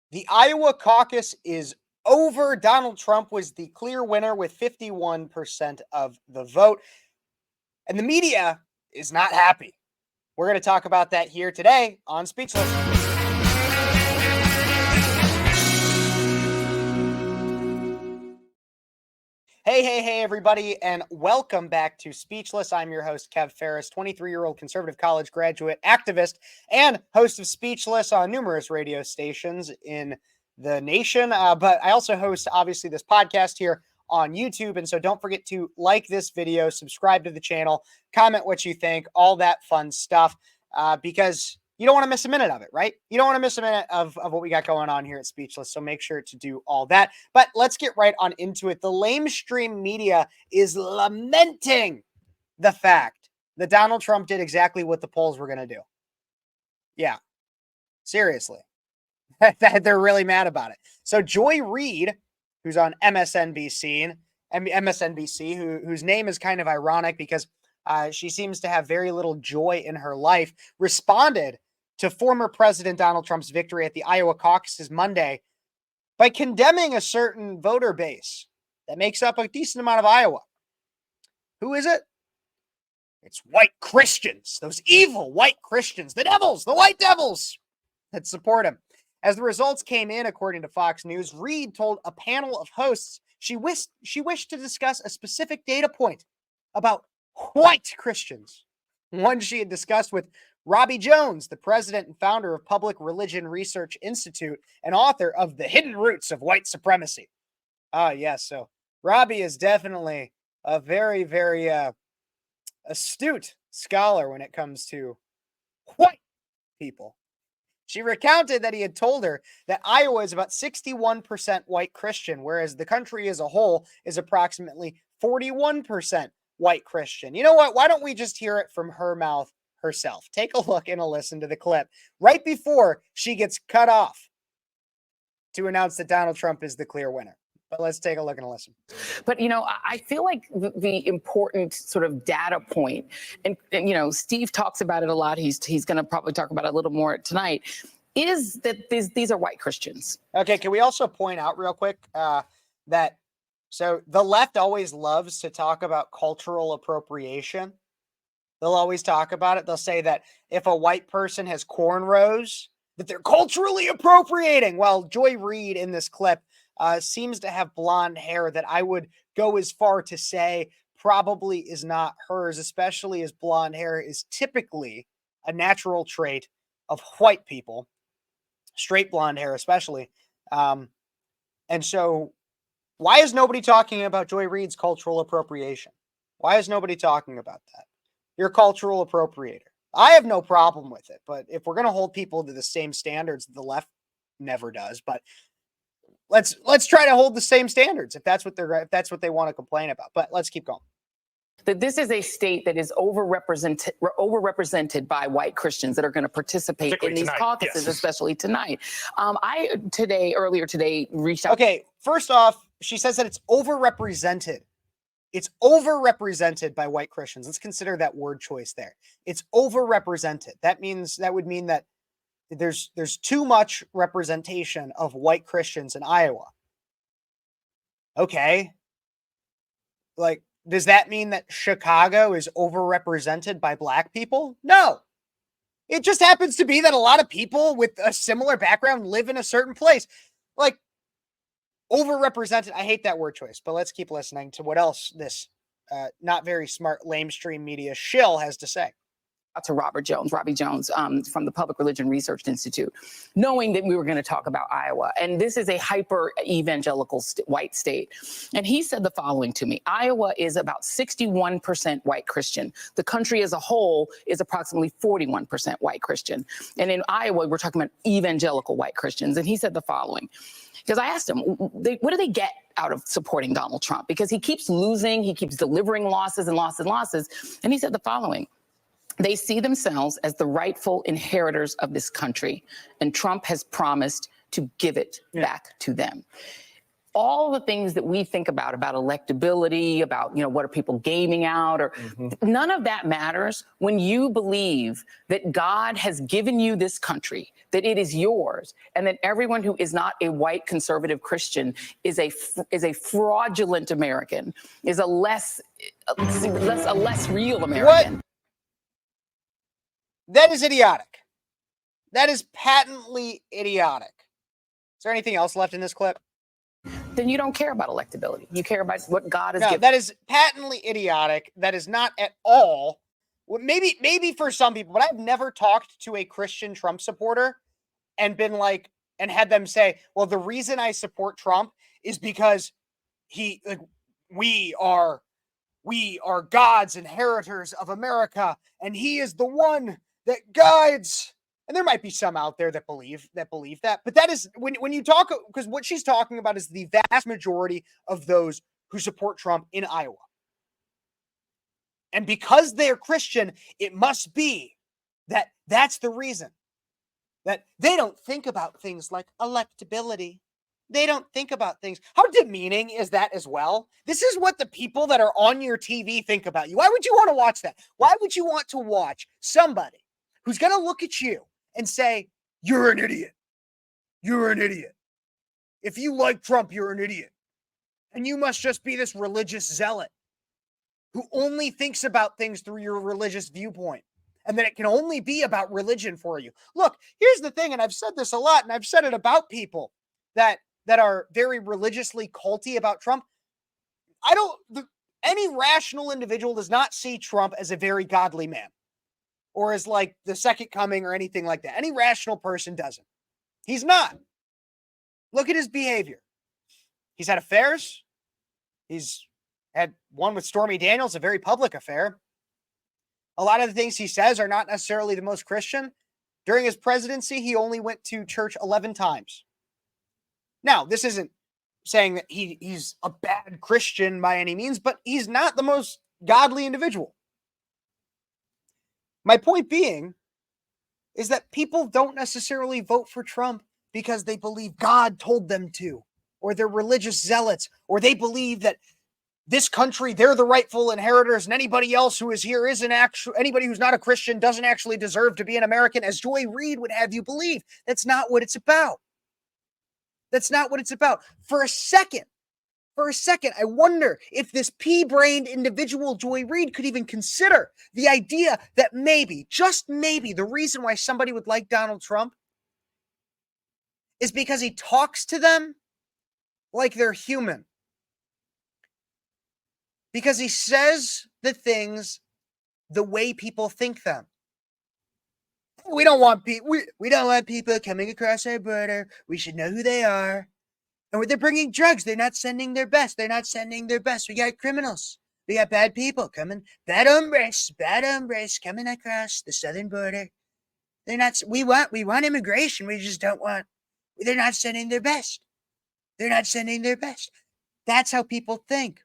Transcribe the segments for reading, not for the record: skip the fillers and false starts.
The Iowa caucus is over. Donald Trump was the clear winner with 51% of the vote. And the media is not happy. We're going to talk about that here today on Speechless. Hey, everybody, and welcome back to Speechless. I'm your host, Kev Phares, 23-year-old conservative college graduate, activist, and host of Speechless on numerous radio stations in the nation. But I also host, obviously, this podcast here on YouTube. And so don't forget to like this video, subscribe to the channel, comment what you think, all that fun stuff, because you don't want to miss a minute of it, right? You don't want to miss a minute of what we got going on here at Speechless. So make sure to do all that. But let's get right on into it. The lamestream media is lamenting the fact that Donald Trump did exactly what the polls were going to do. Yeah, seriously. They're really mad about it. So Joy Reid, who's on MSNBC, whose name is kind of ironic because she seems to have very little joy in her life, responded to former President Donald Trump's victory at the Iowa caucuses Monday by condemning a certain voter base that makes up a decent amount of Iowa. Who is it? It's white Christians, those evil white Christians, the devils, the white devils that support him. As the results came in, according to Fox News, Reid told a panel of hosts she wished to discuss a specific data point about white Christians, one she had discussed with Robbie Jones, the president and founder of Public Religion Research Institute and author of The Hidden Roots of White Supremacy. Yes, so Robbie is definitely a very, very astute scholar when it comes to white people. She recounted that he had told her that Iowa is about 61% white Christian, whereas the country as a whole is approximately 41% white Christian. You know what? Why don't we just hear it from her mouth herself? Take a look and a listen to the clip right before she gets cut off to announce that Donald Trump is the clear winner. But let's take a look and a listen. But, I feel like the important sort of data point, and Steve talks about it a lot. He's going to probably talk about it a little more tonight, is that these are white Christians. Okay, can we also point out real quick that so the left always loves to talk about cultural appropriation. They'll always talk about it. They'll say that if a white person has cornrows, that they're culturally appropriating. Well, Joy Reid in this clip seems to have blonde hair that I would go as far to say probably is not hers, especially as blonde hair is typically a natural trait of white people, straight blonde hair especially. And so why is nobody talking about Joy Reid's cultural appropriation? Why is nobody talking about that? You're a cultural appropriator. I have no problem with it, but if we're going to hold people to the same standards that the left never does, but let's try to hold the same standards if that's what they want to complain about. But let's keep going. That this is a state that is overrepresented by white Christians that are going to participate in these caucuses, yes. Especially tonight. Earlier today, reached out. Okay, first off, she says that it's overrepresented. It's overrepresented by white Christians. Let's consider that word choice there. It's overrepresented. That would mean that there's too much representation of white Christians in Iowa. Okay. Like, does that mean that Chicago is overrepresented by black people? No. It just happens to be that a lot of people with a similar background live in a certain place. Like, overrepresented. I hate that word choice, but let's keep listening to what else this not very smart lamestream media shill has to say. To Robbie Jones from the Public Religion Research Institute, knowing that we were going to talk about Iowa. And this is a hyper evangelical white state. And he said the following to me: Iowa is about 61% white Christian. The country as a whole is approximately 41% white Christian. And in Iowa, we're talking about evangelical white Christians. And he said the following, because I asked him, what do they get out of supporting Donald Trump? Because he keeps losing, he keeps delivering losses and losses and losses. And he said the following: they see themselves as the rightful inheritors of this country, and Trump has promised to give it back to them. All the things that we think about electability, about, what are people gaming out, or none of that matters when you believe that God has given you this country, that it is yours, and that everyone who is not a white conservative Christian is a fraudulent American, is a less real American. What? That is idiotic. That is patently idiotic. Is there anything else left in this clip? Then you don't care about electability. You care about what God has No, given. that is patently idiotic. That is not at all. Maybe for some people, but I've never talked to a Christian Trump supporter and been like, and had them say, well, the reason I support Trump is because we are God's inheritors of America, and he is the one that guides. And there might be some out there that believe that, but that is when you talk, because what she's talking about is the vast majority of those who support Trump in Iowa. And because they're Christian, it must be that's the reason that they don't think about things like electability. They don't think about things. How demeaning is that as well? This is what the people that are on your TV think about you. Why would you want to watch that? Why would you want to watch somebody who's going to look at you and say, you're an idiot. You're an idiot. If you like Trump, you're an idiot. And you must just be this religious zealot who only thinks about things through your religious viewpoint. And that it can only be about religion for you. Look, here's the thing, and I've said this a lot, and I've said it about people that are very religiously culty about Trump. Any rational individual does not see Trump as a very godly man or as like the second coming or anything like that. Any rational person doesn't. He's not. Look at his behavior. He's had affairs. He's had one with Stormy Daniels, a very public affair. A lot of the things he says are not necessarily the most Christian. During his presidency, he only went to church 11 times. Now, this isn't saying that he's a bad Christian by any means, but he's not the most godly individual. My point being is that people don't necessarily vote for Trump because they believe God told them to, or they're religious zealots, or they believe that this country, they're the rightful inheritors, and anybody else who is here anybody who's not a Christian doesn't actually deserve to be an American, as Joy Reid would have you believe. That's not what it's about. That's not what it's about. For a second, I wonder if this pea-brained individual, Joy Reid, could even consider the idea that maybe, just maybe, the reason why somebody would like Donald Trump is because he talks to them like they're human. Because he says the things the way people think them. We don't want people coming across our border. We should know who they are. And when they're bringing drugs, they're not sending their best. We got criminals. We got bad people coming. Bad hombres coming across the southern border. We want immigration. We just don't want. They're not sending their best. That's how people think.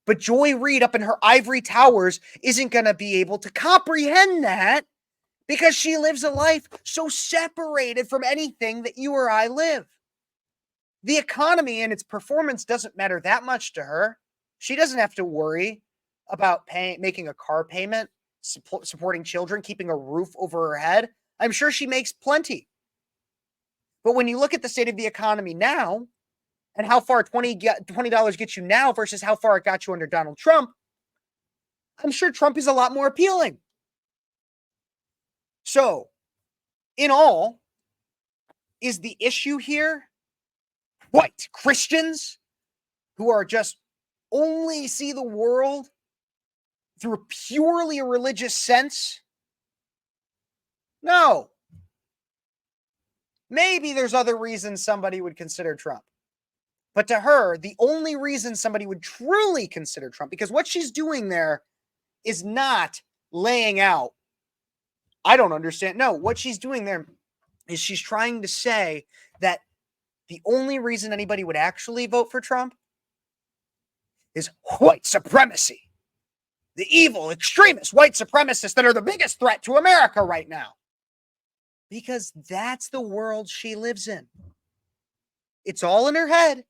But Joy Reid up in her ivory towers isn't going to be able to comprehend that because she lives a life so separated from anything that you or I live. The economy and its performance doesn't matter that much to her. She doesn't have to worry about making a car payment, supporting children, keeping a roof over her head. I'm sure she makes plenty. But when you look at the state of the economy now, and how far $20 gets you now versus how far it got you under Donald Trump, I'm sure Trump is a lot more appealing. So, in all, is the issue here white Christians who are just only see the world through purely a religious sense? No. Maybe there's other reasons somebody would consider Trump. But to her, the only reason somebody would truly consider Trump, because what she's doing there is not laying out, I don't understand. No, what she's doing there is she's trying to say that the only reason anybody would actually vote for Trump is white supremacy. The evil, extremist white supremacists that are the biggest threat to America right now. Because that's the world she lives in. It's all in her head.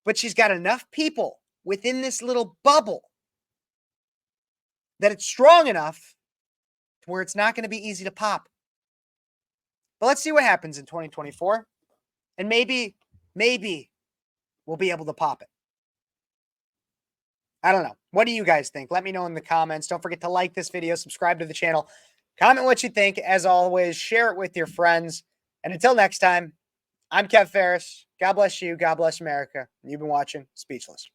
But she's got enough people within this little bubble that it's strong enough to where it's not going to be easy to pop. But let's see what happens in 2024. And maybe we'll be able to pop it. I don't know. What do you guys think? Let me know in the comments. Don't forget to like this video, subscribe to the channel, comment what you think. As always, share it with your friends. And until next time, I'm Kev Phares. God bless you. God bless America. You've been watching Speechless.